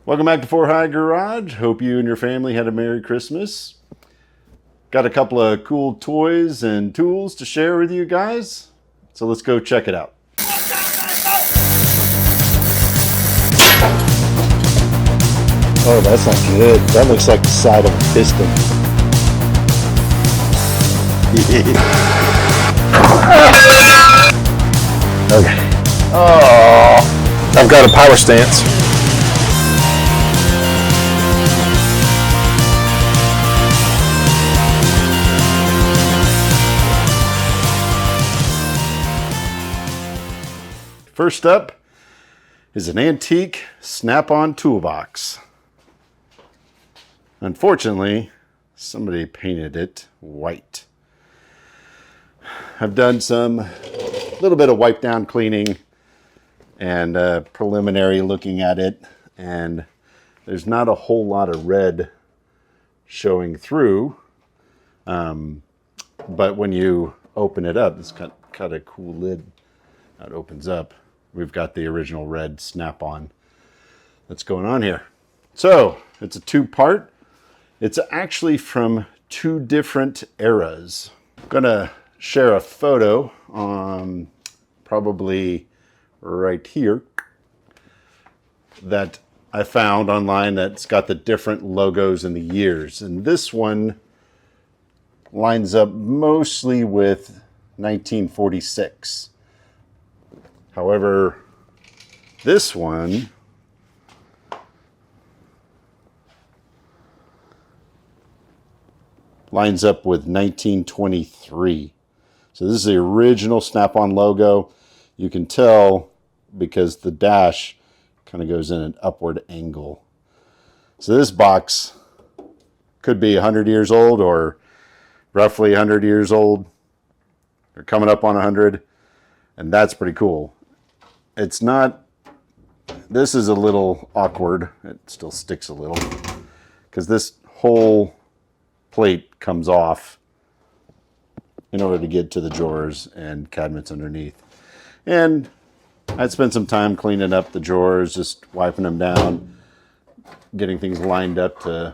Welcome back to Four High Garage. Hope you and your family had a Merry Christmas. Got a couple of cool toys and tools to share with you guys. So let's go check it out. Oh, that's not good. That looks like the side of a piston. Okay. Oh, I've got a power stance. First up is an antique Snap-on toolbox. Unfortunately, somebody painted it white. I've done some little bit of wipe down cleaning and preliminary looking at it, and there's not a whole lot of red showing through. But when you open it up, it's got a cool lid that opens up. We've got the original red Snap-on that's going on here. So it's a two-part. It's actually from two different eras. I'm gonna share a photo on probably right here that I found online that's got the different logos and the years. And this one lines up mostly with 1946. However, this one lines up with 1923. So this is the original Snap-on logo. You can tell because the dash kind of goes in an upward angle. So this box could be 100 years old or roughly 100 years old. They're coming up on 100, and that's pretty cool. It's not, this is a little awkward. It still sticks a little because this whole plate comes off in order to get to the drawers and cabinets underneath. And I'd spent some time cleaning up the drawers, just wiping them down, getting things lined up to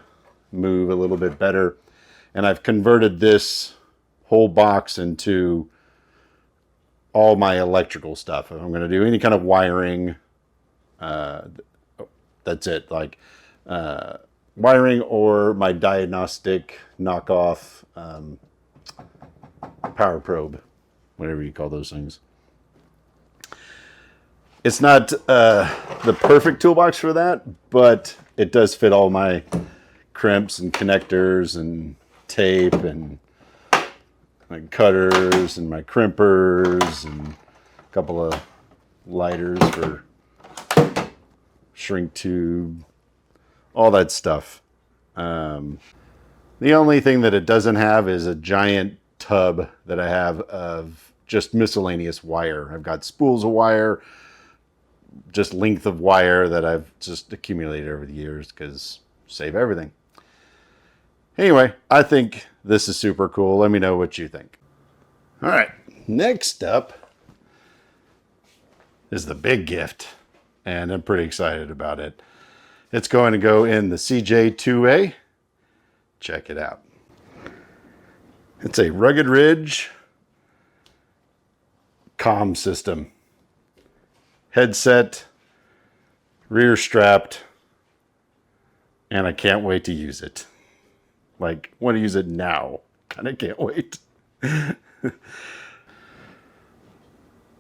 move a little bit better. And I've converted this whole box into all my electrical stuff. If I'm going to do any kind of wiring, that's it. Like wiring or my diagnostic knockoff power probe, whatever you call those things. It's not the perfect toolbox for that, but it does fit all my crimps and connectors and tape and my cutters and my crimpers and a couple of lighters for shrink tube, all that stuff. The only thing that it doesn't have is a giant tub that I have of just miscellaneous wire. I've got spools of wire, just length of wire that I've just accumulated over the years because save everything. Anyway, I think this is super cool. Let me know what you think. All right, next up is the big gift, and I'm pretty excited about it. It's going to go in the CJ2A. Check it out. It's a Rugged Ridge comm system. Headset, rear strapped, and I can't wait to use it. Like, want to use it now. Kind of can't wait.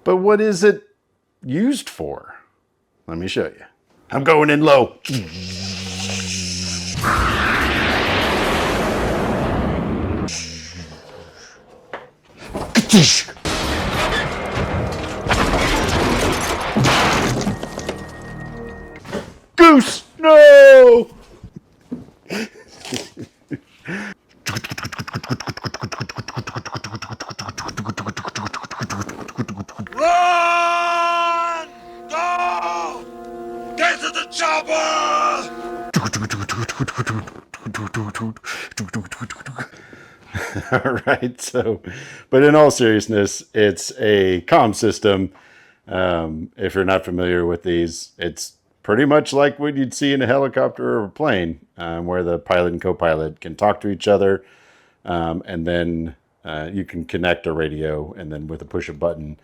But what is it used for? Let me show you. I'm going in low. Goose, no! Run! Go! Get to the chopper! All right, so, but in all seriousness, it's a comm system. If you're not familiar with these, it's pretty much like what you'd see in a helicopter or a plane, where the pilot and co-pilot can talk to each other, and then you can connect a radio, and then with a push of button,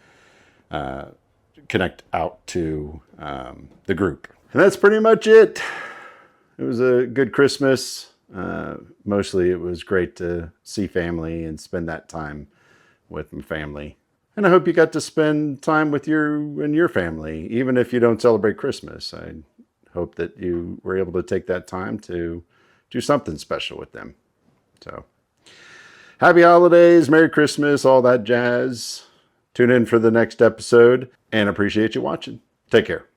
connect out to the group. And that's pretty much it. It was a good Christmas. Mostly it was great to see family and spend that time with my family. And I hope you got to spend time with your family, even if you don't celebrate Christmas. I hope that you were able to take that time to do something special with them. So, happy holidays, Merry Christmas, all that jazz. Tune in for the next episode, and appreciate you watching. Take care.